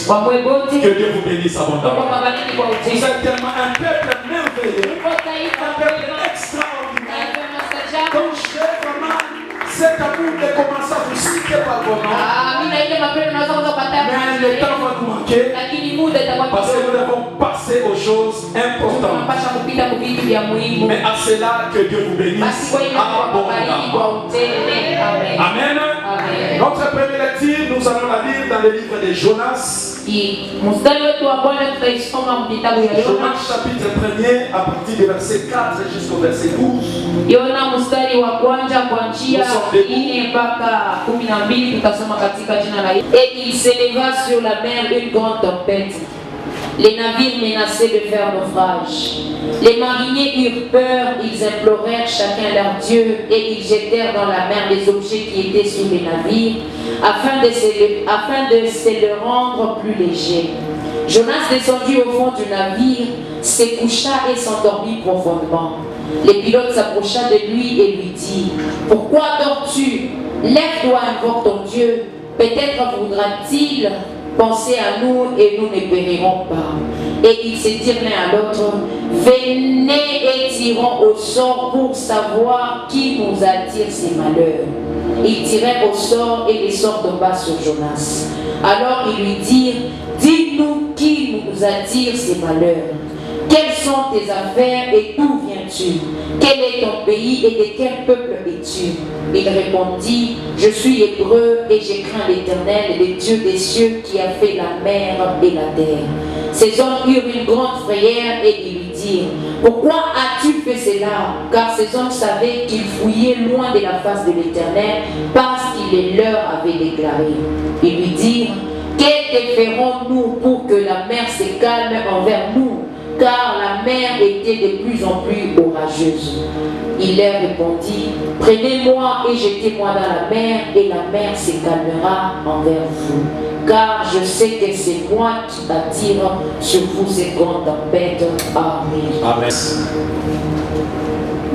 Que Dieu vous bénisse abondamment. Vous êtes tellement un peuple merveilleux, un peuple extraordinaire. Donc j'ai vraiment cet amour de commencer à vous citer par vos noms. Mais le temps va nous manquer parce que nous devons passer aux choses importantes. Mais à cela que Dieu vous bénisse abondamment. Amen. Notre première lecture, nous allons la lire dans le livre de Jonas. Jonas chapitre 1er à partir du verset 4 jusqu'au verset 12. Et il s'éleva sur la mer une grande tempête. Les navires menaçaient de faire naufrage. Les mariniers eurent peur, ils implorèrent chacun leur Dieu et ils jetèrent dans la mer les objets qui étaient sur les navires afin de se le rendre plus léger. Jonas descendit au fond du navire, se coucha et s'endormit profondément. Le pilote s'approcha de lui et lui dit: Pourquoi dors-tu? Lève-toi, invoque ton Dieu. Peut-être voudra-t-il penser à nous et nous ne périrons pas. Et ils se dirent l'un à l'autre: Venez et tirons au sort pour savoir qui nous attire ces malheurs. Ils tirèrent au sort et les sorts tomba sur Jonas. Alors ils lui dirent: Dis-nous qui nous attire ces malheurs. Quelles sont tes affaires et d'où viens-tu? Quel est ton pays et de quel peuple es-tu? Il répondit: Je suis hébreu et je crains l'Éternel, le Dieu des cieux qui a fait la mer et la terre. Ces hommes eurent une grande frayeur et ils lui dirent: Pourquoi as-tu fait cela? Car ces hommes savaient qu'ils fouillaient loin de la face de l'Éternel parce qu'il les leur avait déclaré. Ils lui dirent: Que te ferons-nous pour que la mer se calme envers nous? Car la mer était de plus en plus orageuse. Il leur répondit: Prenez-moi et jetez-moi dans la mer, et la mer se calmera envers vous. Car je sais que c'est moi qui attire sur vous ces grandes tempêtes. Amen. Amen.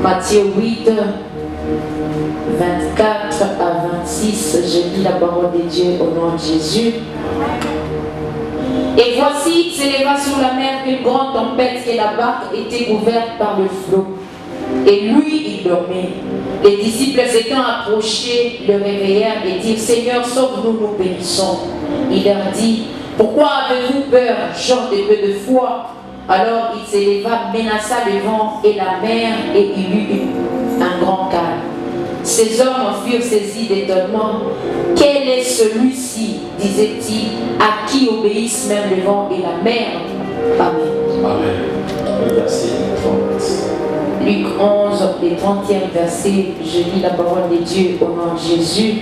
Matthieu 8, 24 à 26. Je lis la parole de Dieu au nom de Jésus. Et voici, il s'éleva sur la mer une grande tempête et la barque était couverte par le flot. Et lui, il dormait. Les disciples s'étant approchés, le réveillèrent et dirent: Seigneur, sauve-nous, nous périssons. Il leur dit: Pourquoi avez-vous peur, gens de peu de foi? Alors il s'éleva, menaça le vent et la mer, et il eut un grand calme. Ces hommes en furent saisis d'étonnement. Quel est celui-ci, disait-il, à qui obéissent même le vent et la mer? Amen. Amen. Verset 30. Luc 11, le 30e verset, je lis la parole de Dieu au nom de Jésus.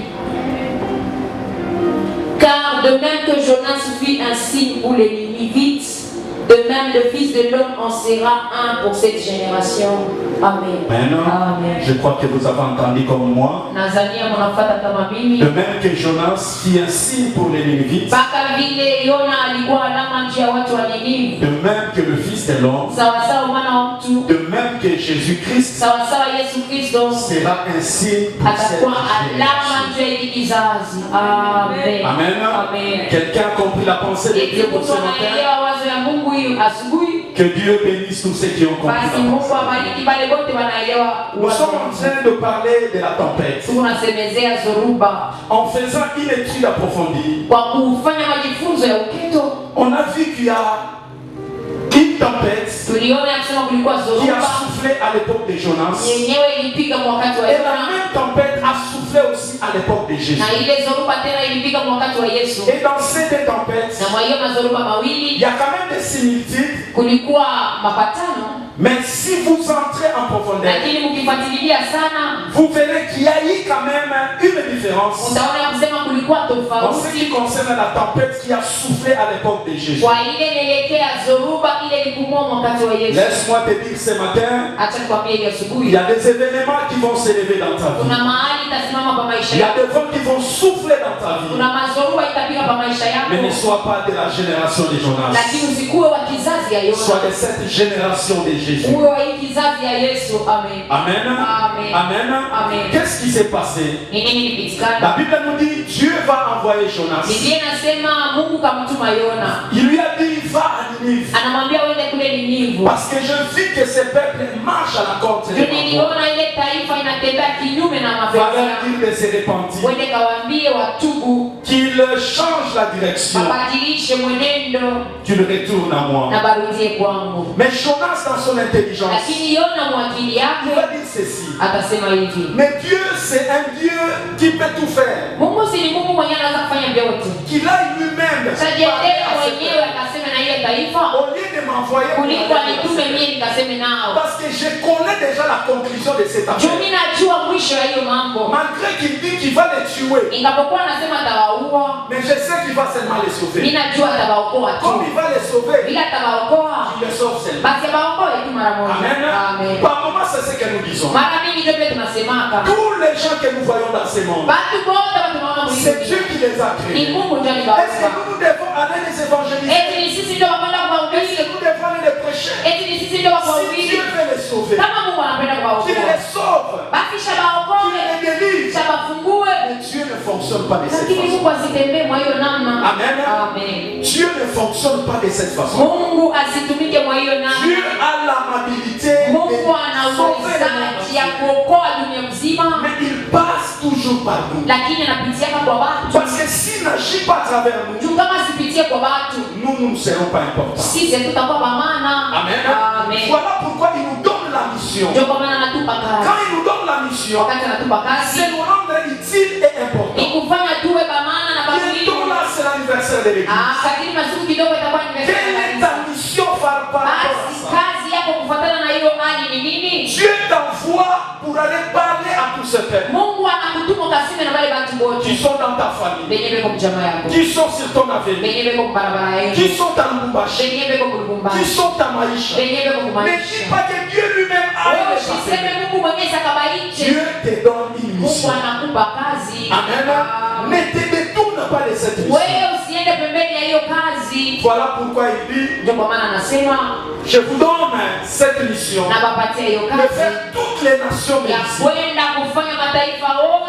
Car de même que Jonas fit un signe pour les Ninivites, de même le Fils de l'homme en sera un pour cette génération. Amen. Amen. Je crois que vous avez entendu comme moi. De même que Jonas fit un signe pour les Ninivites, de même que le Fils de l'homme, de même que Jésus-Christ sera un signe pour cette génération. Amen. Amen. Quelqu'un a compris la pensée de Dieu pour ce matin? Que Dieu bénisse tous ceux qui ont compris la pensée. Nous sommes en train de parler de la tempête. En faisant une étude approfondie, on a vu qu'il y a une tempête qui a soufflé à l'époque de Jonas. Et la même tempête a soufflé aussi à l'époque de Jésus. Et dans ces deux tempêtes, il y a quand même des similitudes. Mais si vous entrez en profondeur, vous verrez qu'il y a eu quand même une différence en ce qui concerne la tempête qui a soufflé à l'époque de Jésus. Laisse-moi te dire ce matin, il y a des événements qui vont s'élever dans ta vie. Il y a des vents qui vont souffler dans ta vie. Mais ne sois pas de la génération de Jonas. Sois de cette génération de Jésus. Jésus. Amen. Amen. Amen. Amen. Amen. Qu'est-ce qui s'est passé? La Bible nous dit Dieu va envoyer Jonas. Il lui a dit va à Ninive. Parce que je vis que ce peuple marche à la côte. Il fallait dire de se repentir. Qu'il change la direction. Qu'il retourne à moi. Mais Jonas dans son intelligence, il va dire ceci. Mais Dieu c'est un Dieu qui peut tout faire. Qu'il aille lui-même au lieu de m'envoyer parce que je connais déjà la conclusion de cette affaire. Malgré qu'il dit qu'il va les tuer, mais je sais qu'il va seulement les sauver. Comme il va les sauver, il les sauve seulement. Amen. Par moment c'est ce que nous disons. Tous les gens que nous voyons dans ce monde, c'est Dieu qui les a créés. Est-ce que nous devons aller les évangéliser? Est-ce que nous devons aller les prêcher? Si Dieu veut les sauver, qu'il les sauve, qu'il les délivre. Mais Dieu ne fonctionne pas de cette façon. Amen. Dieu ne fonctionne pas de cette façon. Dieu a l'amabilité de sauver le monde. Mais il passe toujours par nous. Parce que s'il n'agit pas à travers nous, nous ne serons pas importants. Amen. Voilà pourquoi il nous donne la mission. Quand il nous donne la mission, c'est nous rendre utile et important. Bientôt là, c'est l'anniversaire de l'église. Quelle est ta mission par rapport à ça? Dieu t'envoie pour aller parler à tous ces peuples qui sont dans ta famille, qui sont sur ton avenir, qui sont à Lubumbashi, qui sont à Maïcha. Ne dis pas que Dieu lui-même a les Dieu te donne une mission. Amen. Ne te détourne pas de cette mission. Voilà pourquoi il dit je vous donne cette mission de faire toutes les nations de ici.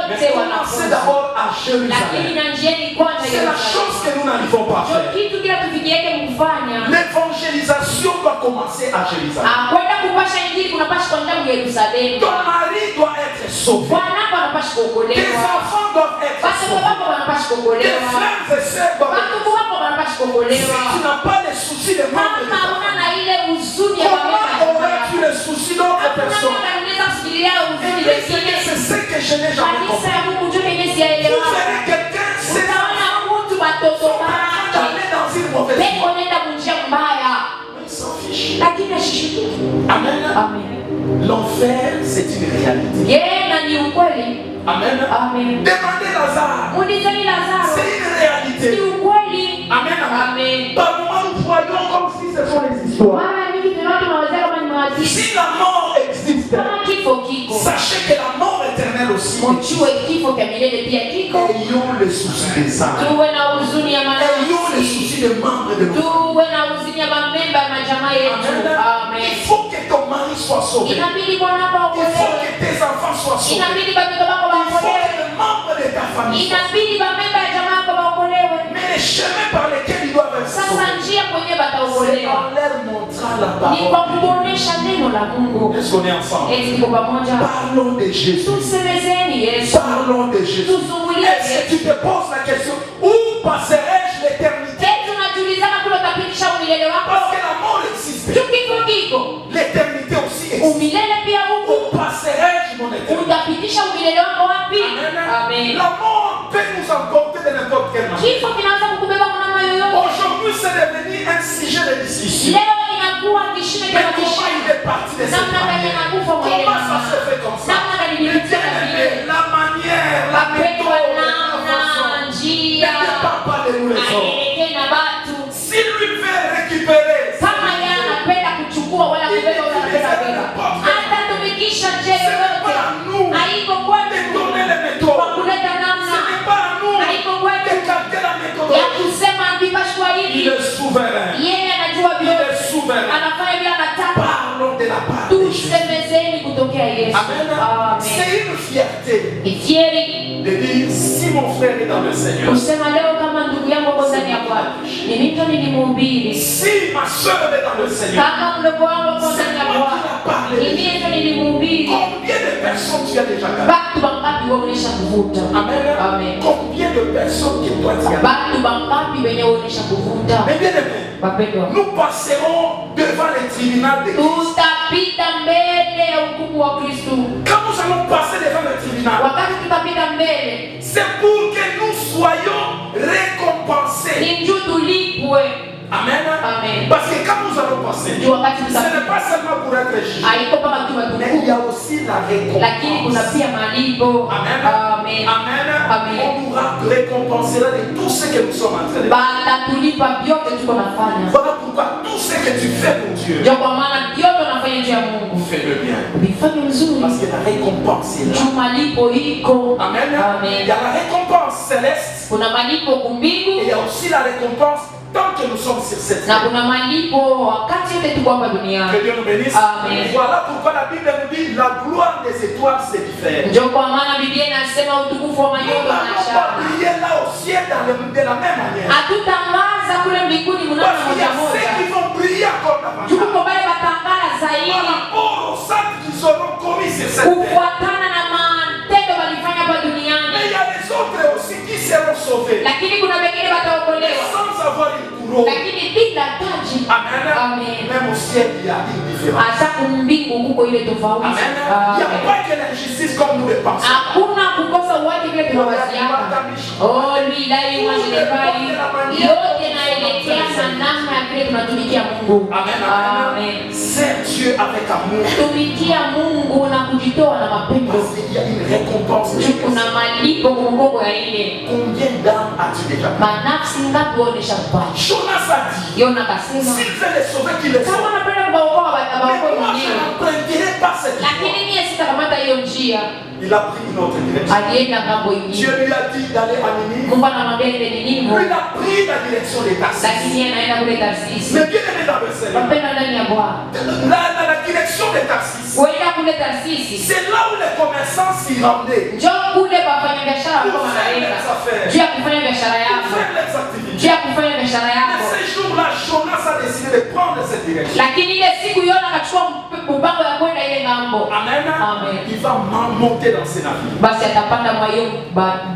Mais commencez d'abord à Jérusalem. C'est la chose que nous n'arrivons pas à faire. L'évangélisation doit commencer à Jérusalem. Ton mari doit être sauvé. Tes enfants doivent être sauvés. Tes frères et sœurs doivent être sauvés. Si tu n'as pas les soucis des membres de ta famille, comment aurais-tu les soucis d'autres personnes? C'est ce que je n'ai jamais compris. Vous verrez quelqu'un aller dans une mauvaise voie. Il s'en fiche. Amen. L'enfer, c'est une réalité. Amen. Demandez Lazare. C'est une réalité. Amen. Par moment, nous voyons comme si ce sont les histoires. Si la mort existe, sachez que la mort éternelle aussi. Ayons le souci des âmes. Ayons le souci des membres de notre famille. Il faut que ton mari soit sauvé. Il faut que tes enfants soient sauvés. Il faut que les membres de ta famille soient sauvés. Mais les chemins par lesquels ils doivent être sauvés, c'est en leur montrant la parole. Est-ce qu'on est ensemble? Parlons de Jésus. Parlons de Jésus. Est-ce que tu te poses la question, où passerai-je l'éternité? Parce que la mort existe. L'éternité aussi existe. Où passerai-je mon éternité? Amen. La mort peut nous emporter de n'importe quelle manière. Aujourd'hui, c'est devenu un sujet de discussion. Mais comment il est parti de cette manière? Comment ça se fait comme ça? La manière, la méthode, la façon. Ne dépend pas de nous les hommes. S'il lui veut récupérer, c'est pas à nous de donner les méthodes. Ce n'est pas à nous de capter la méthode. Il est souverain. Il est souverain. Parlons de la fier ni fieri de dire si mon frère est dans le Seigneur, kusema leo kama ndugu yangu ako ndani ya Bwana, ni mimi ndo nilimhubiri. si ma soeur est dans le Seigneur, Kama mdogo wangu ako ndani ya Bwana, ni mimi ndo nilimhubiri. combien de personnes tu as déjà gagné? Batu bangapi waonesha kuvuta? Amen. Amen. Combien de personnes que toi tu as gagné? Batu bangapi wenye waonesha kuvuta? Mais bien aimé, Wapendwa, nous passerons devant les tribunaux de Christ. tutapita mbele ya hukumu wa Kristo. Quand nous allons passer devant le tribunal, Wakati tutapita mbele, c'est pour que nous soyons récompensés. ni njoo tulipwe. Amen. Amen. Parce que quand nous allons passer, Ndio wakati ce tutapita. n'est pas seulement pour être jugé, Haiko kama tu mais il y watukufu, a aussi la lakini kuna récompense. pia malipo. Amen. Amen. Amen. Amen. On nous récompensera de tout ce que nous sommes en train de faire. Batatulipa vyote tuko nafanya. Voilà pourquoi tout ce que tu fais pour Dieu, Ndio kwa maana vyote unafanya juu ya Mungu. fais le bien. Vifanye vizuri. Parce que la récompense est là. Juu malipo iko. Amen. Amen. Il y a la récompense céleste Kuna malipo et il kumbingu y a aussi la récompense tant que nous sommes sur cette na terre. kuna malipo wakati yote tuko hapa duniani. Que Dieu nous bénisse. Amen. Voilà pourquoi la Bible nous dit la gloire des étoiles se diffère. Ndio kwa maana Biblia inasema utukufu wa Nous manyota n'allons pas unashaka. briller là au ciel de la même manière. Hatutangaza kule mbinguni mnamo Parce qu'il y moja a ceux moja. qui vont briller encore davantage. Tuko pale batangala Par zaidi rapport aux actes qu'ils auront commis sur cette terre. kufuatana na matendo walifanya hapa Mais duniani. il y a les autres aussi qui seront sauvés Lakini kuna wengine wataokolewa. sans avoir une couronne. Lakini bila taji. Amen. Amen. Même au ciel, il y a une différence. Hata kumbingu kuko ile tofauti. Amen. Il n'y a Amen. pas que l'injustice comme nous le pensons. Hakuna kukosa uwaji vile tunawaziana. Oh, lui là il moi je l'ai pas eu. Yote naelekea na namna ya vile tunatumikia Mungu. Amen. Amen. C'est Dieu avec amour. Tumikia Mungu na kujitoa na mapendo. Parce qu'il y a une récompense. Kuna malipo kumgongo ya ile. Combien d'âmes as-tu déjà fait? Manafsi ngapi waonesha kupata? Jonas a dit, Yona kasema s'il veut les sauver, qu'il les sauve. kama napenda kuwaokoa Mais watawaokoa moi, je mwenyewe. n'emprunterai pas cette voie. Lakini mimi sitakamata hiyo njia. Il a pris une autre direction. Alienda ngambo Dieu ingine. lui a dit d'aller à Ninive. Mungu anamwambia ende Ninive. Lui, il a pris la direction des Tarsis. Lakini yeye anaenda kule Tarsisi. Mais bien aimé dans le Seigneur, Wapenda ndani ya Bwana. la direction des Tarsis, Kuenda kule Tarsisi. c'est là où les commerçants s'y rendaient Njoo kule wafanya biashara pour wako faire wanaenda. leurs affaires, Juu ya kufanya biashara pour yako. faire leurs activités. Juu ya kufanya biashara Mais yako. ces jours-là, Jonas a décidé de prendre cette direction. Lakini ile siku Yona akachukua mpango ya kwenda ile ngambo. Amen. Amen. Il va monter dans ses navires. Basi atapanda mwa hiyo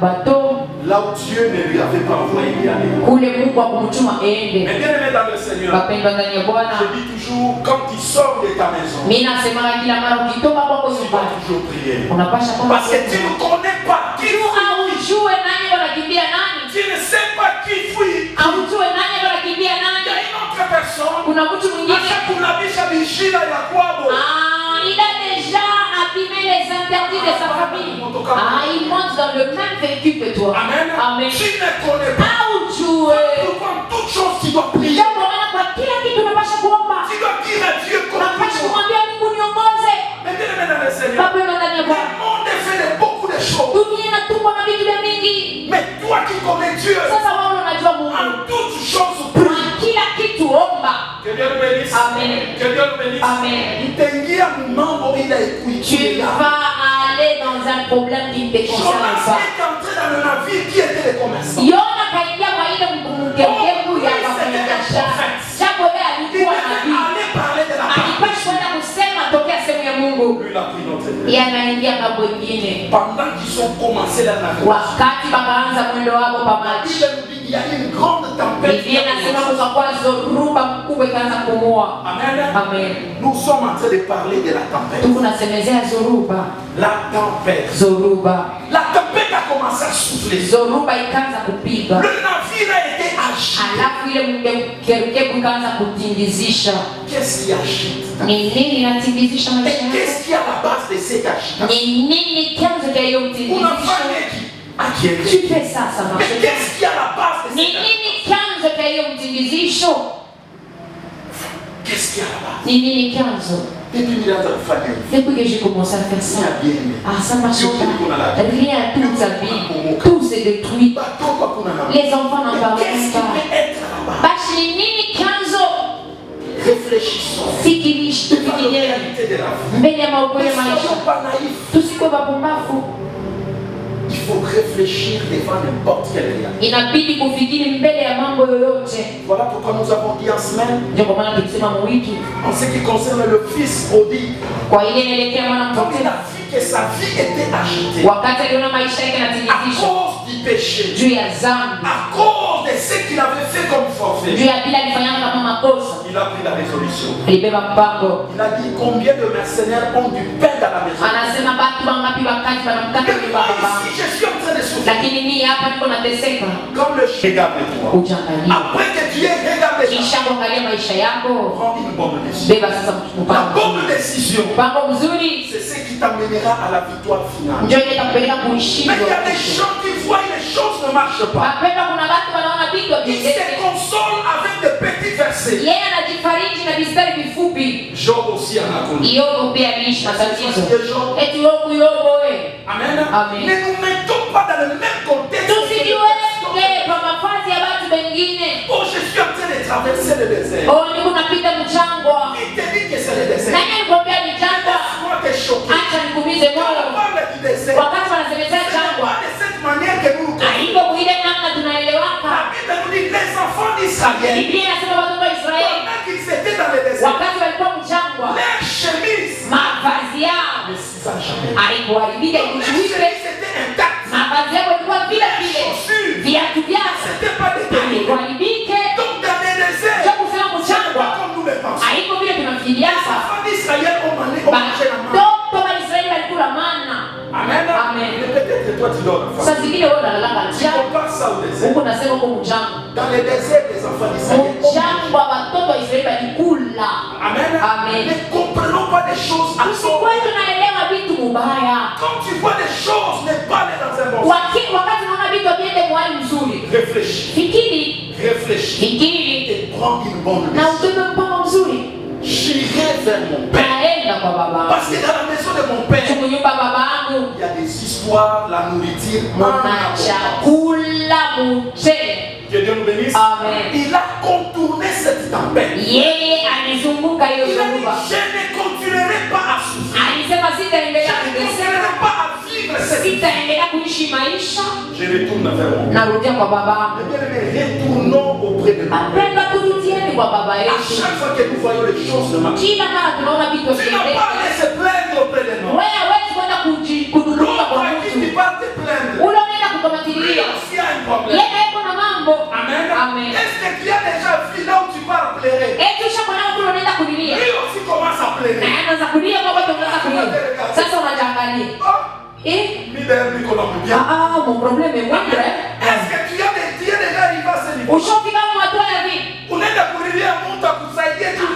bateau Là où Dieu ne lui avait pas envoyé d'y aller. kule Mungu akumtuma ende. Mais bien aimé dans le Seigneur, Wapendwa ndani ya Bwana. je dis toujours, quand tu sors de ta maison, Mimi nasema kila mara ukitoka kwako tu dois nyumbani toujours prier. unapasha kwamba Parce que tu ne connais pas qui fuit. aujue nani wanakimbia nani. Tu ne sais pas qui fuit. Aujue nani wanakimbia Il y a nani. une autre personne. Kuna mtu mwingine Ashakunabisha mishila ya kwabo. il a déjà abîmé les interdits de sa famille. Il monte dans le même véhicule que toi. Amen. Amen. Tu ne connais pas. Aujue. Pourquoi toute chose tu dois prier. Ndio kwa maana kwa kila kitu unapasha kuomba. Tu dois dire à Dieu comme Unapasha tu kumwambia Mungu niongoze. Mais bien aimé dans le Seigneur, Wapendwa ndani ya le Bwana. monde est fait de beaucoup de choses. Dunia inatumbwa na vitu vya mingi. Mais toi qui connais Dieu, Sasa wewe unajua Mungu. en toutes choses, Kwa prie. kila kitu omba. Que Dieu nous bénisse. Amen. Que Dieu nous bénisse. Amen. Itaingia mambo ila Tu ikuikia. vas aller dans un problème qui ne te concerne Jonas pas. est entré dans le navire qui était les commerçants. Yona kaingia kwa ile mkemkemu ya wafanyabiashara. Japo yeye Il alikuwa devait nabii. aller parler de la parole. Alipaswa kwenda kusema tokea sehemu ya Mungu. Lui, il a pris notre tête. Yeye anaingia mambo ingine. Pendant qu'ils ont commencé la navigation, Wakati bakaanza mwendo wao pa la maji. Bible nous dit qu'il y a une grande tempête. Biblia inasema kukakuwa zoruba kubwa ikaanza kumua. Amen. Amen. Nous sommes en train de parler de la tempête. Tuko nasemezea zoruba. La tempête. Zoruba. La tempête a commencé à souffler. Zoruba ikaanza kupiga. Le navire a été agité. Alafu ile mkerukebu ikaanza kutingizisha. Qu'est-ce qui agite? Ni nini inatingizisha Et maisha yako? qu'est-ce qui est à la base de cette agitation? Ni nini chanzo cha hiyo mtingizisho? Unafanya qui? Tu fais ça, ça Mais marche. qu'est-ce qui est à la base de Ni cette agitation? nini chanzo cha hiyo mtingizisho? Qu'est-ce qui est à la base? Ni nini chanzo? Depuis qu'il a fait Depuis que j'ai commencé à faire ça, bien aimé. ah, ça marche pas. Rien, toute sa vie, tout s'est détruit. Bateau kwa kuna na. Les enfants n'en parlent Qu'est-ce qui pas. peut être à la base? Basi ni nini chanzo? Réfléchissons. Fikirishi, C'est la tufikirie réalité de la vie. mbele ya Ne maokoyo ya soyons maisha. pas naïfs. Tusikuwe wapumbavu. réfléchir devant n'importe quel réalité. Inabidi kufikiri mbele ya mambo yoyote. Voilà pourquoi nous avons dit en semaine, Ndio kwa maana tukisema wiki en ce qui concerne le fils prodigue, kwa ile inaelekea mwana quand il mpotevu, a vu que sa vie était agitée wakati aliona maisha yake à yanatingizishwa cause du péché, juu ya dhambi, à cause de ce qu'il avait fait comme juu forfait, ya bila alifanyana kama makosa, il a pris la résolution. alibeba mpango. Il a dit combien de mercenaires ont du pain dans la maison. Anasema batu wangapi wakati wanamkata Mais nyumba moi baba, ici, je suis en train de souffrir. lakini mimi hapa niko nateseka. Comme le chien, regarde-toi. Ujangalie Après que tu aies regardé ça, kisha kuangalia maisha yako, prends une bonne décision. beba sasa La mpango, bonne décision, mpango mzuri c'est ce qui t'amènera à la victoire finale. ndio itakupeleka Mais kuishinda. il y a des gens qui voient les choses ne marchent pas. Mapema kuna watu wanaona vitu Ils se viendeke, consolent avec des petits versets. yeye anajifariji na mistari mifupi. Job aussi en a connu. Yobu pia aliishi matatizo. Job. Eti Yobu we. Amen. Amen. Ne nous mettons pas dans le même contexte. Tusijiweke kwa mavazi ya watu wengine. Oh, je suis en train de traverser le désert. Oh, niko napita mchangwa. Il te dit que c'est le désert. Nani alikwambia ni jangwa? Laisse-moi te choquer. Acha nikumize Quand moyo. on parle du désert, Wakati wanasemezea c'est jangwa, pas de cette manière que nous nous connaissons. haiko kuile namna tunaelewaka. La Bible nous dit les enfants d'Israël, Biblia inasema watoto wa Israeli pendant qu'ils étaient dans le désert, wakati walikuwa mchangwa, leur chemise mavazi yao ne s'isa jamais. haikuharibika Leur ikuchuike. chemise était intacte. Mavazi yao ilikuwa vile vile, viatu vyao C'était pas détérioré. havikuharibike. Donc dans le désert, Sio kusema c'est mchangwa, pas comme nous le pensons. haiko vile Les tunafikiriaka. enfants d'Israël ont mangé la manne. Batoto wa Israeli walikula mana. Amen. Amen. Mais peut-être toi tu dors la Saa femme. zingine wewe unalalanga Tu njaa, compares ça au désert. huko nasema huko mchangwa. Dans le désert, les enfants d'Israël ont Mchangwa watoto wa Israeli walikula. Amen. Amen. Ne comprenons pas des choses à soi. Usikuwe tunaelewa vitu mubaya. Quand tu vois des choses, ne pas aller dans un bon sens. Wakati unaona vitu viende mwali mzuri, Réfléchis. fikiri, Réfléchis. fikiri Et prends une bonne na décision. ubebe mpango mzuri. J'irai vers mon père. Naenda kwa baba. Parce que dans la maison de mon père, Tuko nyumba baba yangu, il y a des histoires, la nourriture, muna chakula mchele. Que Dieu nous bénisse. Amen. Il a contourné cette tempête. Yeye alizunguka hiyo Il a dit, nyumba. je ne continuerai pas à souffrir. Alisema Je sitaendelea ne kuteseka, continuerai pas à vivre cette vie. sitaendelea kuishi maisha. Je retourne vers mon père. Narudia kwa baba. Eh bien, retournons auprès de nous. Apenda turudieni kwa baba À yetu. chaque fois que nous voyons les choses ne marchent Kila mara tunaona vitu pas, tu n'as viendeke, pas à aller se plaindre auprès de nous. wewe hawezi kwenda kududuka L'autre kwa à qui mtu. tu vas te plaindre, Ule unaenda lui kukamatilia. aussi a un problème. Yeye yuko na mambo. Amen. Amen. Est-ce que tu as déjà vu là où tu pars pleurer? Eti ushakuona kule unaenda kulilia. Lui aussi commence à pleurer. Na anaanza kulia kwa watu wanaanza kulia. Sasa unajiangalia. Oh, Eh? lui d'ailleurs, lui qu'on a bien. Mon problème est moindre. Est-ce que tu es déjà arrivé à ce niveau? Ushafika hatua ya vipi? Unaenda kulilia mtu akusaidie tu.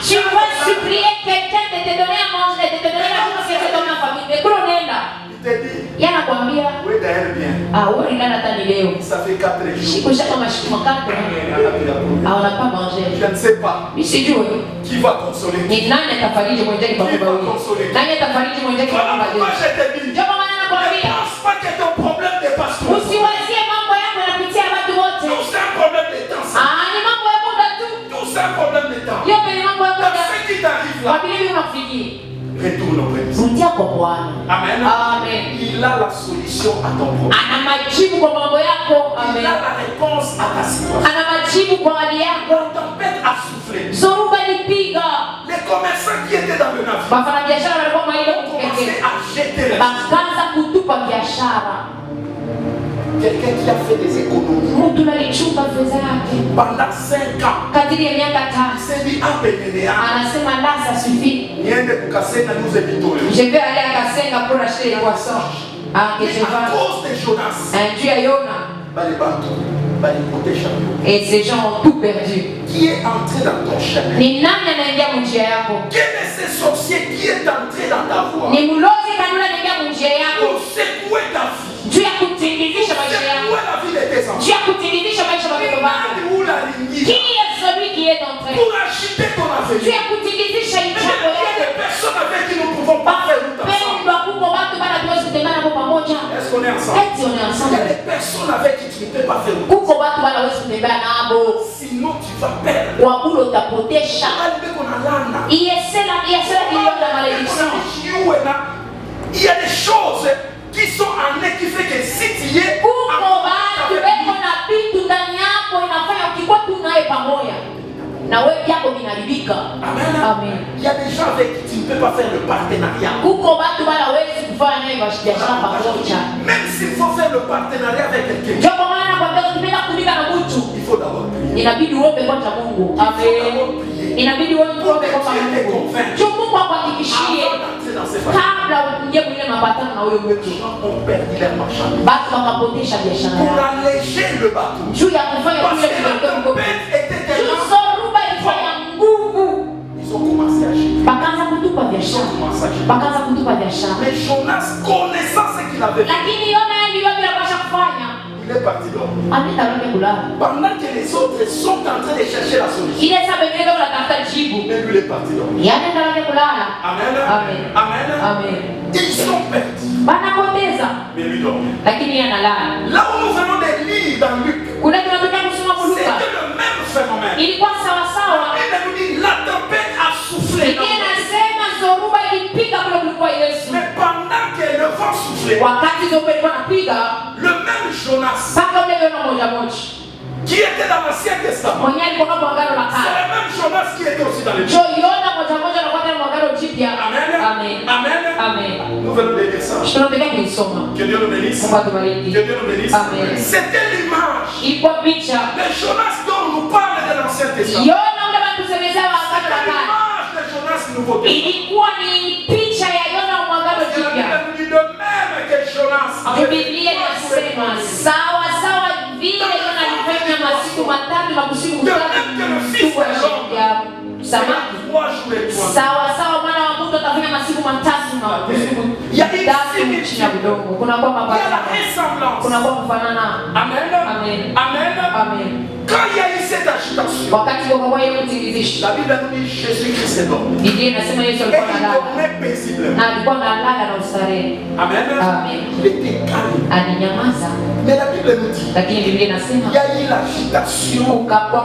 Tu vas supplier quelqu'un de te donner à manger, de te donner la chose que tu donnes à la famille. Mais kule unaenda. Il te dit, Yeye anakuambia, oui d'ailleurs bien. wewe ulala hata ni leo. Ça fait 4 jours. Sikusha kama siku makati. On n'a pas mangé. Je ne sais pas Mimi sijui. qui va consoler. Ni nani atafariji mwenzake kwa baba wewe? Nani atafariji mwenzake kwa Voilà baba pourquoi wewe? je te dis. Ndio maana Ne nakwambia, pense pas que ton problème dépasse toi. usiwazie mambo yako yanapitia watu wote. Tout c'est un problème de temps. ça. Ni mambo ya muda tu. Tout c'est un problème de temps. Yote ni mambo ya Dans muda. ce qui t'arrive Kwa là, vile wewe unafikiri. retourne auprès de Dieu. Rudia kwa Bwana. Amen. Amen. Il a la solution à ton problème. Ana majibu kwa mambo yako. Il Amen. a la réponse à ta situation. Ana majibu kwa hali yako. La tempête a soufflé. Zoruba lipiga. Les commerçants qui étaient dans le navire Wafanyabiashara walikuwa maile ont commencé kupekee. à jeter les Bakaanza kutupa biashara. Quelqu'un qui a fait des économies Mtu alichunga fedha yake pendant 5 ans. kadiri ya miaka Il 5. s'est dit, ah, Benenea, Anasema là ça suffit. niende kukasena nous évitons. Je vais aller à Kasenga pour acheter les poissons. Que Mais je à vends. cause de Jonas, Dieu à Yona. les bateaux, les côtés champions, Et ces gens ont tout perdu. qui est entré dans ton chemin? Ni nani anaingia munjia yako? Quel est ce sorcier qui est entré dans ta voie Ni mlozi kanuna anaingia munjia yako. pour secouer ta vie, Juu ya kutingizisha maisha yako. secouer la vie de tes enfants? Juu ya kutingizisha maisha ya watoto wako. Où la ligne Qui est celui qui est entré? pour agiter ton Juu avenir? ya kutingizisha Mais michango il y a yako. des personnes avec qui nous ne pouvons pas faire route ensemble. Pendwa kuko watu bana tuwezi kutembea nao pamoja. Est-ce qu'on est ensemble? Eti on est Il y a ensemble. des personnes avec qui tu ne peux pas faire route. Kuko watu bana hawezi kutembea nabo. Sinon tu vas perdre. Wabulo utapotesha. Iyesela iliona malédiction. Il y a des choses qui sont en eux qui fait que que si tu es kuko watu weko na vitu ndani yako inafanya ukikuwa tu naye pamoja na wewe yako inaharibika. Amen. Amen. Il y a des gens avec qui tu ne peux pas faire le partenariat. Kuko watu wala hawezi kufanya naye biashara pamoja. Même s'il faut faire le partenariat avec quelqu'un, Ndio kwa maana nakwambia ukipenda kutumika na mtu il faut d'abord prier. inabidi uombe kwanza Mungu. Amen. Inabidi uombe kwanza Mungu. Ndio Mungu akuhakikishie Avant d'entrer dans ces partenariats, kabla uingie kwenye mapatano na huyo mtu. les gens ont perdu leur marchandise. Basi wakapotesha biashara Pour yao. alléger le bateau. Juu ya kufanya Parce kile que la kidogo. tempête était tellement... Zoruba ilifanya nguvu. Ils ont commencé à agir. Bakaanza kutupa biashara. Bakaanza kutupa biashara. Mais Jonas, connaissant ce qu'il avait fait, Lakini Yona alijua bila pasha kufanya. il est parti dehors. Ametarudi kulala. Pendant que les autres sont en train de chercher la solution, Ile saa pengine kama unatafuta jibu. mais lui il est parti dehors. Yaani ndio kulala. Amen. Amen. Amen. Amen. Ils sont perdus. Banapoteza. Mais lui dormait. Lakini yeye analala. Là où nous venons de lire dans Luc, Kuna tunataka kusoma Luka. c'était le même phénomène. Ilikuwa sawa sawa. Il nous dit la tempête a soufflé. Biblia inasema zoruba ilipiga kule kulikuwa Yesu. Mais pendant que le vent soufflait, Wakati zoruba ilikuwa inapiga, le même Jonas paka ule Yona moja moja. qui était dans l'Ancien Testament, Mwenye alikuwa kwa agano la c'est kale. le même Jonas qui était aussi dans le Jo Yona moja moja na kwa agano jipya. Amen. Amen. Amen. Amen. Nous venons de lire ça. Tunataka kuisoma. Que Dieu nous bénisse. Mungu atubariki. Que Dieu nous bénisse. Amen. C'était l'image Ilikuwa picha. de Jonas dont on nous parle de l'Ancien Testament. Yona ule wanatusemezea wa agano la C'était kale. l'image de Jonas du Nouveau Testament. Ilikuwa ni picha ya Yona wa agano Parce que la jipya. Bible nous dit de même que Jonas avait Biblia inasema sawa sawa vile Yona alifanya masiku matatu na kusiku tatu kubwa ya samaki. 3 jours et 3 Sawa sawa mwana wa mtu atafanya masiku matatu na kusiku tatu chini ya udongo. Kuna kwa Il y a la mapatano. ressemblance. Kuna kwa kufanana. Amen. Amen. Amen. Amen. Quand il y a eu cette agitation, Wakati kwa kwa yeye kutingizisha. la Bible nous dit Jésus-Christ est mort. Biblia inasema Yesu Et alikuwa il analala. dormait paisiblement. Na alikuwa analala na ustarehe. Amen. Amen. Il était calme. Alinyamaza. Mais la Bible nous dit Lakini Biblia il inasema y a eu l'agitation. ukakuwa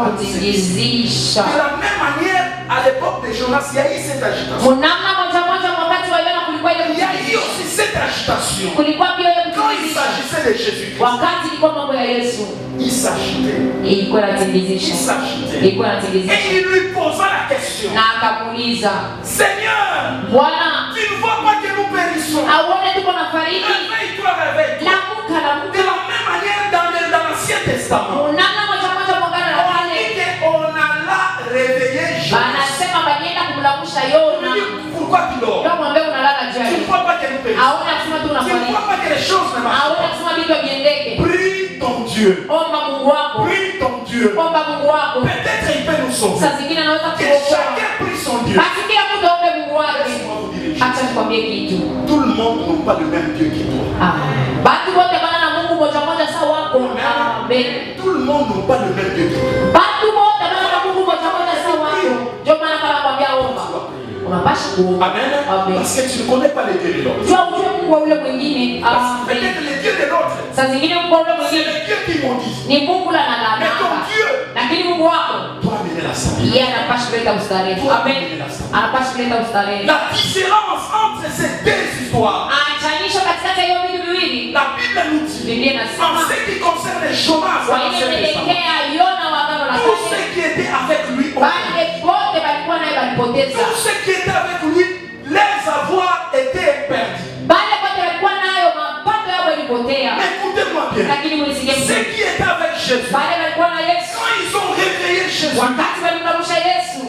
kutingizisha. De la même manière, à l'époque de Jonas, il y a eu cette agitation. Munamna moja moja wakati wa Yona kulikuwa ile Il y a eu kutingizisha. aussi cette agitation. Kulikuwa pia ile Quand il kutingizisha. s'agissait de Jésus-Christ, Wakati ilikuwa mambo ya Yesu il s'agitait. ilikuwa Il inatingizisha. s'agitait. Ilikuwa Et inatingizisha. il lui posa la question. Na akamuuliza, Seigneur, Bwana, tu ne vois pas que nous périssons. auone tuko na fariki? Réveille-toi, réveille-toi. Lamuka, De lamuka. la même manière, dans l'Ancien Testament, Munamna moja moja mwagano la on kale. dit qu'on alla réveiller Jonas. Anasema balienda kumlamusha On Yona. lui dit, pourquoi tu dors? Ndio mwambie unalala Tu ne jana. vois pas que nous périssons. Aone kusema tu Tu ne unafariki. vois pas que les choses ne marchent Aone kusema vitu viendeke. pas. Prie ton Dieu. Omba Mungu wako. Prie ton Dieu. Omba Mungu wako. Peut-être il peut nous sauver. Saa zingine anaweza Que kuokoa. chacun prie son Dieu. Basi kila mtu aombe Mungu wake. Laisse-moi vous dire une chose. Acha nikwambie kitu. Tout le monde n'a pas le même Dieu que toi. Batu wote bana na Mungu moja moja sawa wako. Amen. Tout le monde n'a pas le même Dieu que toi. Batu wote bana na Mungu moja moja sawa wako. Ndio maana kama kwambia omba. Unapaswa kuomba. Amen. Amen. Parce que tu ne connais pas les dieux de l'autre. Jua ujue Mungu wa ule mwingine. Parce que Amen. peut-être les dieux de l'autre, Saa zingine Mungu wa ule c'est mwingine les dieux qui m'ont dit. ni Mungu la Mais ton nalala. Dieu Lakini Mungu wako doit amener la salut. yeye anapaswa kuleta ustarehe. Amen. Anapaswa kuleta ustarehe. La différence entre ces deux histoires, Achanisho katikati ya hiyo vitu viwili. la Bible nous dit, Biblia en inasema ce qui concerne Jonas, kwa dans hiyo l'Ancien Testament, inaelekea Yona wa agano la tous kale. ceux qui étaient avec lui, Wale wote walikuwa naye walipoteza. tous ceux qui étaient avec lui, leurs avoirs étaient perdus. Wale wote walikuwa nayo mapato yao yalipotea. Mais écoutez-moi bien, Lakini mlisikia ceux qui étaient avec Jésus, wale walikuwa na Yesu. quand ils ont réveillé Jésus, Wakati walimrudisha Yesu,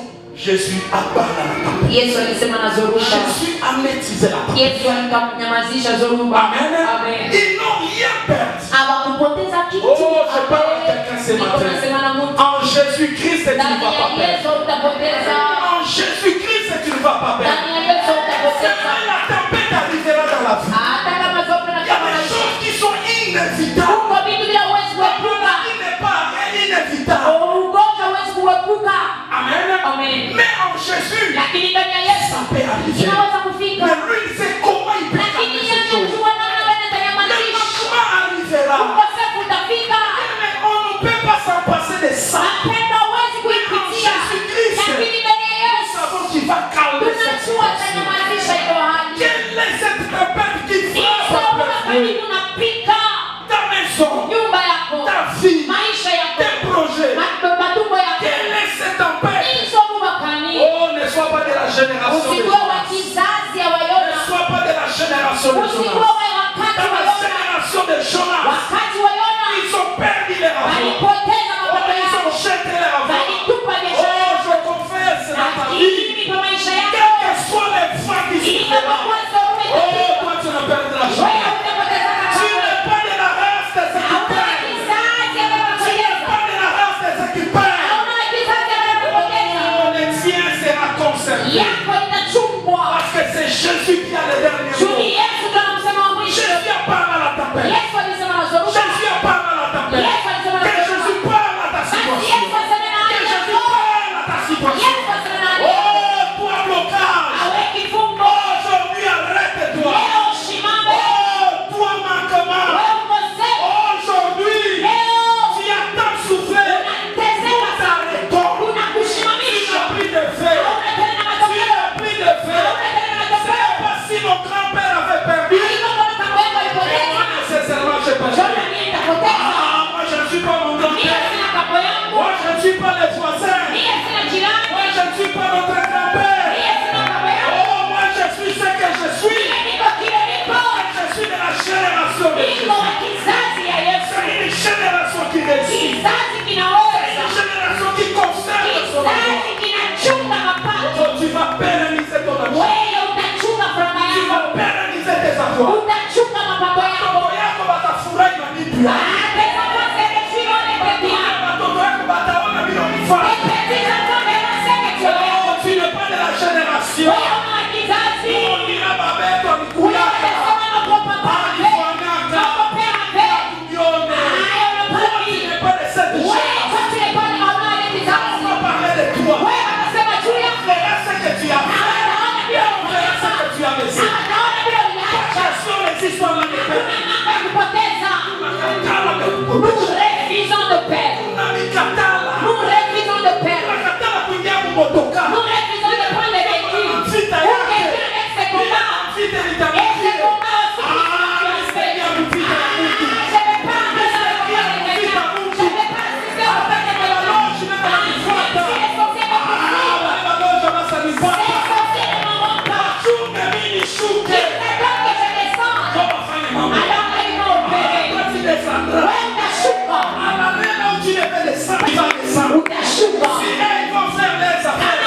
Jésus a parlé à la tempête. Yesu alisema na zoruba. Jésus a maîtrisé la tempête. Yesu akamnyamazisha zoruba. Amen. Amen. Ils n'ont rien perdu. Hawakupoteza kitu. Oh, je parle à quelqu'un ce Niko matin. nasema na mtu. En Jésus-Christ, tu ne Ndani vas ya pas perdre. Yesu utapoteza. En Jésus-Christ, tu ne vas pas perdre. Ndani ya Yesu utapoteza. Seulement la tempête arrivera dans la vie. Hata kama zote na Il y a kama des choses qui sont inévitables. Uko vitu bila uwezi kuepuka. Il n'est pas inévitable. Ugonjwa huwezi kuepuka. Amen. Amen. Mais en Jésus, Lakini ndani ya Yesu ça peut arriver. inaweza kufika. Mais lui, il sait comment il peut Lakini arriver yeye ces choses. anajua namna gani Le atanyamazisha. manquement arrivera. Ukosefu utafika. Mais on ne peut pas s'en passer de ça. Mapendo huwezi kuipitia. Jésus-Christ. Lakini ndani ya notre grand-père. Oh, moi je suis ce que je suis. Je suis de la génération de Jésus. C'est une génération qui réussit. C'est une génération qui conserve son amour. Oh, tu vas pérenniser ton amour. Tu vas pérenniser tes avoirs. Watoto yako watafurahi manipia. Watoto yako wataona vile ulifanya. Oh, tu n'es pas de la génération. On dira baba yetu alikuyaka. Alifanyaka. Atumione. Oh, tu n'es pas de cette génération. On va parler de toi. On verra ce que tu as fait. On verra ce que tu as laissé. Quelles sont les histoires de l'année? Nous refusons de perdre. Nous refusons de perdre. Nous refusons de prendre les véhicules. Pour quelqu'un avec ses combats. Et ses combats aussi. Je ne vais pas assister au combat de quelqu'un. Je ne vais pas assister au combat de quelqu'un. Si les sorciers ne m'ont pas. Si les sorciers ne m'ont pas. Ils attendent que je descende. Alors là, ils m'ont opéré. Ouais, Tashuka. Utashuka. Ils vont faire les affaires.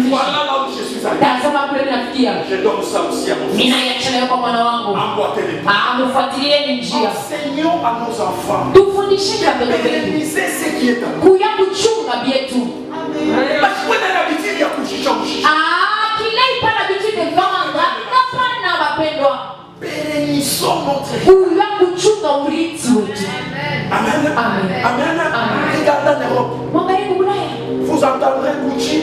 Voilà là où je suis allé. Je donne ça aussi à mon fils. Enseignons à nos enfants de pérenniser ce qui est à nous. Parce qu'on a l'habitude de changer. Pérennissons notre vie. Amen. Amen. Regardez en Europe. Vous entendrez Gucci.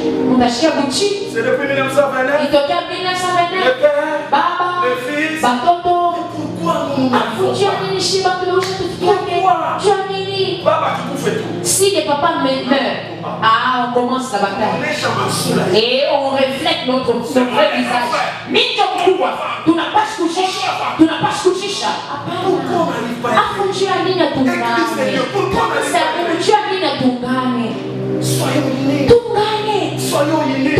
C'est depuis 1929. Le père, le fils. Pourquoi nous Baba qui nous fait tout. Si les papas meurent, on commence la bataille. Et on reflète notre vrai visage. Tu n'as pas ce couché. Tu n'as pas ce couché. Pourquoi on n'arrive pas à tu as ligne à ton Soyons unis. Soyons unis.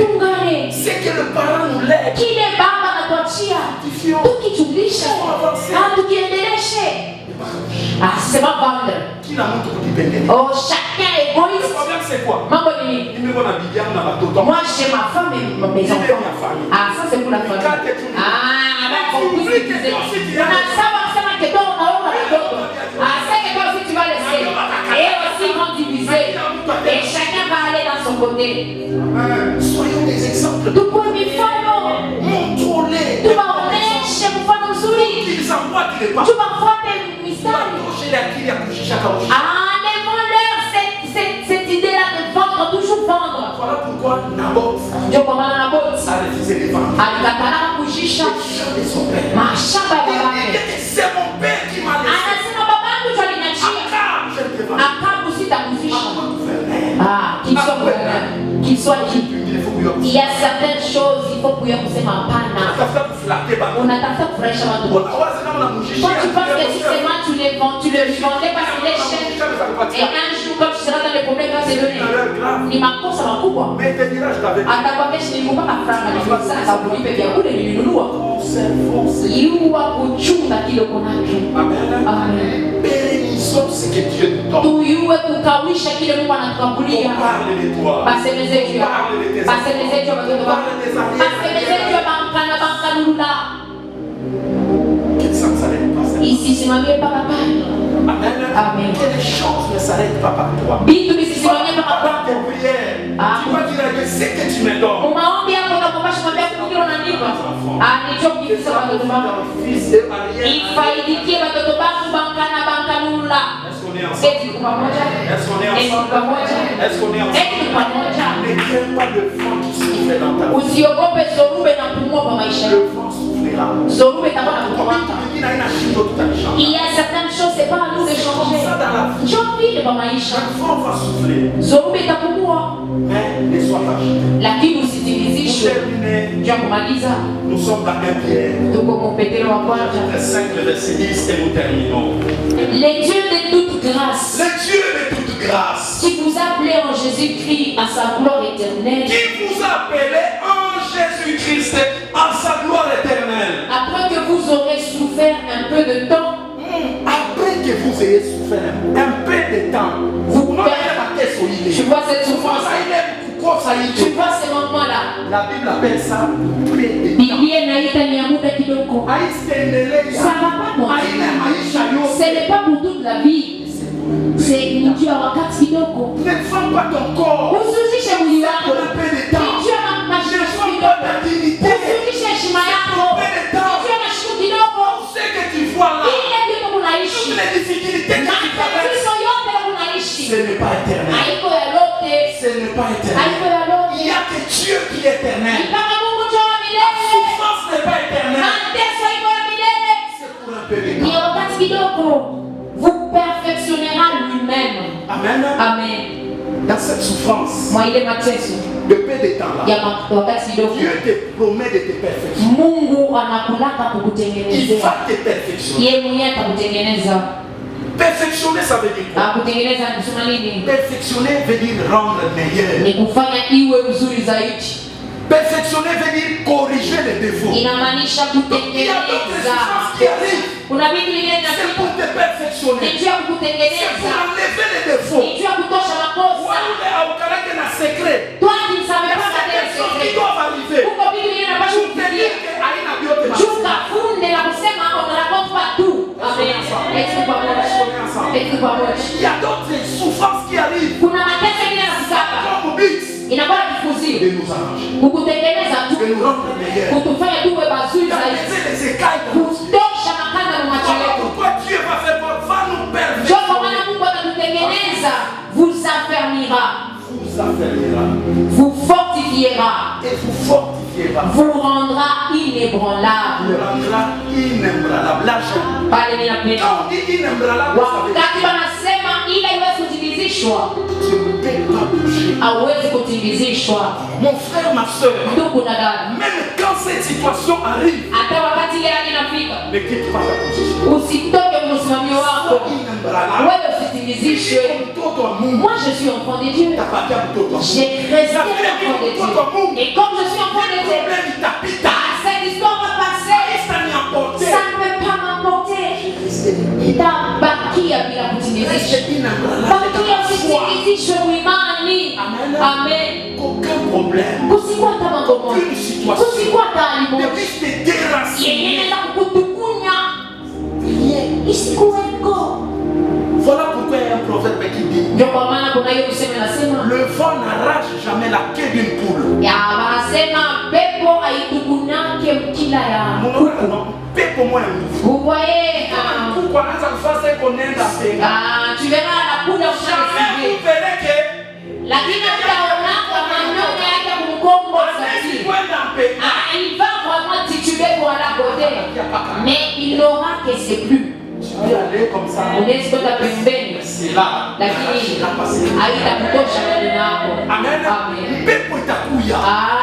C'est que le parent nous lègue. C'est pas vendre. Qui n'a montré pour dépendre? Oh, chacun est égoïste. Le problème c'est quoi? Moi j'ai ma femme et mes enfants. Ah, ça c'est pour la famille. Ah, d'accord. Tu vas laisser. Et aussi ils vont diviser. Et chacun va aller dans son côté. Soyons des exemples. Tu peux me faire. Montrons-les. Tu vas remettre chez vous faire nos souris. Tu vas voir tes mystères. Enlèvons-leur cette idée-là de vendre, toujours vendre. Voilà pourquoi Naboth a refusé de vendre. C'est mon père qui m'a laissé. Qu'il soit qui. Il y a certaines choses, il faut prier pour ces mampana. On a taffé pour fraîchir ma douce. Quand tu penses que si c'est moi, tu le vendais parce qu'il est cher. Et un jour, quand tu seras dans les problèmes, quand c'est donné, il m'a causé ma coupe. Atakwambia shilingi mpaka franga ni sana sababu nipe vyakula nilinunua. Yua kuchunga kile kunake. Amen. Bénissons ce que Dieu nous donne. Tuyue kukawisha kile Mungu anatukabulia. Basemeze Dieu. Basemeze Dieu watoto wako. Basemeze Dieu bankana bankanulu Que ça ne s'arrête pas. Isisimamie mpaka pale. Amen. Que les choses ne s'arrêtent pas par toi. Vitu visisimamie mpaka Par kwako. tes prières, tu vas dire à Dieu ce que tu me donnes. Maombi yako unapompasha mwambia kile unanipa. Nicho kifisa watoto wangu. Ifaidikie watoto wangu bankana bankanula. Eti kwa pamoja. Est-ce qu'on est ensemble? Est-ce qu'on est ensemble? Eti kwa pamoja. Ne crains pas le vent qui souffle dans ta vie. Usiogope zoruba na pumua kwa maisha Le yako. vent soufflera. Zoruba itakuwa na kutoka. Il y a une chute tout à changer. Il y a certaines choses, c'est pas à nous de changer. Changer kwa maisha. Le vent va souffler. Zoruba itapumua. Mais ne sois pas agité. Lakini usitingizishwe. Ndio kumaliza. Nous sommes dans 1 Pierre. Tuko kwa Petro wa kwanza. Le 5, le verset 10 et nous terminons. Les dieux de toute grâce. Le Dieu de toute grâce. Qui vous a appelé en Jésus-Christ à sa gloire éternelle. Qui vous a appelé en Jésus-Christ à sa gloire éternelle. Après que vous aurez souffert un peu de temps. Après que vous ayez souffert un peu de temps. Tu vois cette souffrance. Tu vois ces moments-là. La Bible appelle ça peu de temps. Biblia inaita ni ya muda kidogo. Ça va pas continuer. Ce n'est pas pour toute la vie. C'est ni juu ya wakati kidogo. Ne fends pas ton corps. Usizishe mwili wako. Pour un peu de temps. Ni juu ya mashiku kidogo. Usizishe heshima yako. Ni juu ya mashiku kidogo. Ce que tu vois là. Ile ndio unaishi. Toutes les difficultés que tu traverses. Matatizo yote unaishi. Ce n'est pas éternel. Haiko ya lote. Ce n'est pas éternel. Haiko ya lote. Il n'y a que Dieu qui est éternel. Mpaka Mungu ndio wa La milele. souffrance n'est pas éternelle. Mateso haiko ya milele. C'est pour un peu de Ni temps. wakati kidogo. Vous perfectionnera lui-même. Amen. Amen. Dans cette souffrance, Mwa ile mateso de peu de temps là, ya wakati kidogo. Dieu te promet de te perfectionner. Mungu anakulaka Il kukutengenezea. va te perfectionner. Yeye mwenyewe atakutengeneza. Perfectionner, ça veut dire quoi? Akutengeneza kusema nini? Perfectionner veut dire rendre meilleur. Ni kufanya iwe mzuri zaidi. Perfectionner veut dire corriger les défauts. Inamaanisha Il y a d'autres kutengeneza. souffrances qui arrivent. Kuna vitu vingine C'est vinafika pour te ni perfectionner. juu ya C'est pour kukutengeneza. enlever les défauts. Ni juu ya kutosha makosa. Wale haukalake na secret. Toi qui ne savais Il y a pas certaines choses qui ça. doivent arriver. Huko vitu vingine vinapaswa Pour te kufikia. dire que haina vyote Chuka funde na kusema on ne raconte pas tout. Amen. Eti pamoja. Eti pamoja. Il y a d'autres souffrances qui arrivent. Kuna mateso mengine yanakutaka. Comme but Inakuwa kifuzio. de nous arranger. Kukutengeneza tu. De nous rendre meilleurs. Kutufanya tuwe bazuri zaidi. D'enlever les écailles de nos yeux. Kutosha makanda na macho Voilà yetu. pourquoi Dieu va faire quoi? Va nous Ndio kwa perfectionner. maana Mungu atakutengeneza, vous affermira, Vous affermira. vous fortifiera, Et vous fortifiera. vous rendra inébranlable. Vous rendra inébranlable. L'argent. Pale ninapenda. Quand on dit inébranlable, ça veut dire Wakati wanasema ile iwezi kutimizishwa, tu ne peux pas bouger. hauwezi kutimizishwa. Mon frère, ma soeur, Ndugu na dada, même quand cette situation arrive, hata wakati ile hali inafika, ne quitte pas ta position. usitoke kwenye usimamio wako, Inébranlable. wewe usitimizishwe. Mtoto wa Mungu. Moi je suis enfant de Dieu. Tapatia mtoto wa Mungu. J'ai resté enfant de Dieu. Et comme je suis enfant de Dieu, Problème itapita. cette histoire va passer. Ça n'y emporter. Ça ne peut pas m'emporter. Itabakia bila kutimizishwa. C'est inébranlable. Bakia usitimizishwe mwimani. Amen. Amen. Aucun problème. Kusikuwa hata mambo moja. Aucune situation. Kusikuwa hata hali Ne moja. puisse te déraciner. Yenye inaweza kukutukunya. Isikuweko. Voilà pourquoi il y a un proverbe qui dit Ndio kwa maana kuna hiyo kusema inasema le vent n'arrache jamais la queue d'une poule. ya wanasema pepo haitukunyake mkila ya Munaona pepo moya nguvu. Vous voyez, Kuku anaanza kufasa iko nenda penga. tu verras la poule au Jamais vous verrez que lakini utaona kwa manyoya yake kumkombo anaishi sasa. kwenda penga. Il va vraiment tituber pour la côté. Mais il n'aura que ses plus. Tu peux aller comme ça. Unaweza kwenda pembeni. C'est là. Lakini haitakutosha ndani yako. Amen. Amen. Pepo itakuya.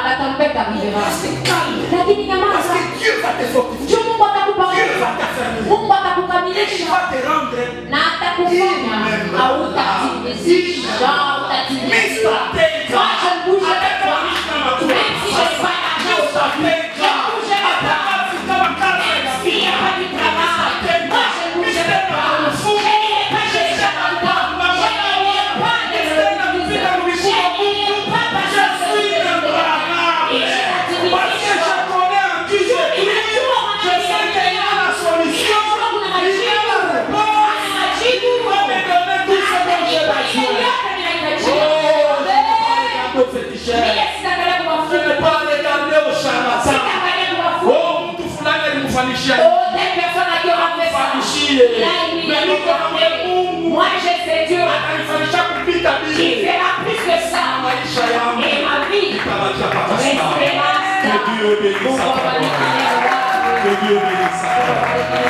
La tempête arrivera. C'est calme. Lakini Parce nyamaza. que Dieu va te fortifier. Juu Mungu atakupa Dieu nguvu. va t'affermir. Mungu Il atakukamilisha. va te rendre Na atakufanya hautatimizisha, hautatimizwa. Moi, je ne bougerai pas. Même si je n'ai pas d'argent, je ne bougerai pas. Même s'il n'y a pas du travail, moi, je ne bougerai pas. Je n'irai pas chez les charlatans. Je n'irai pas de l'Église. Je n'irai pas parce que je suis le roi. Et je vais Parce que je connais un Dieu. Moi j'ai fait Dieu qui fera plus que ça. Et ma vie restera stable. Que Dieu bénisse.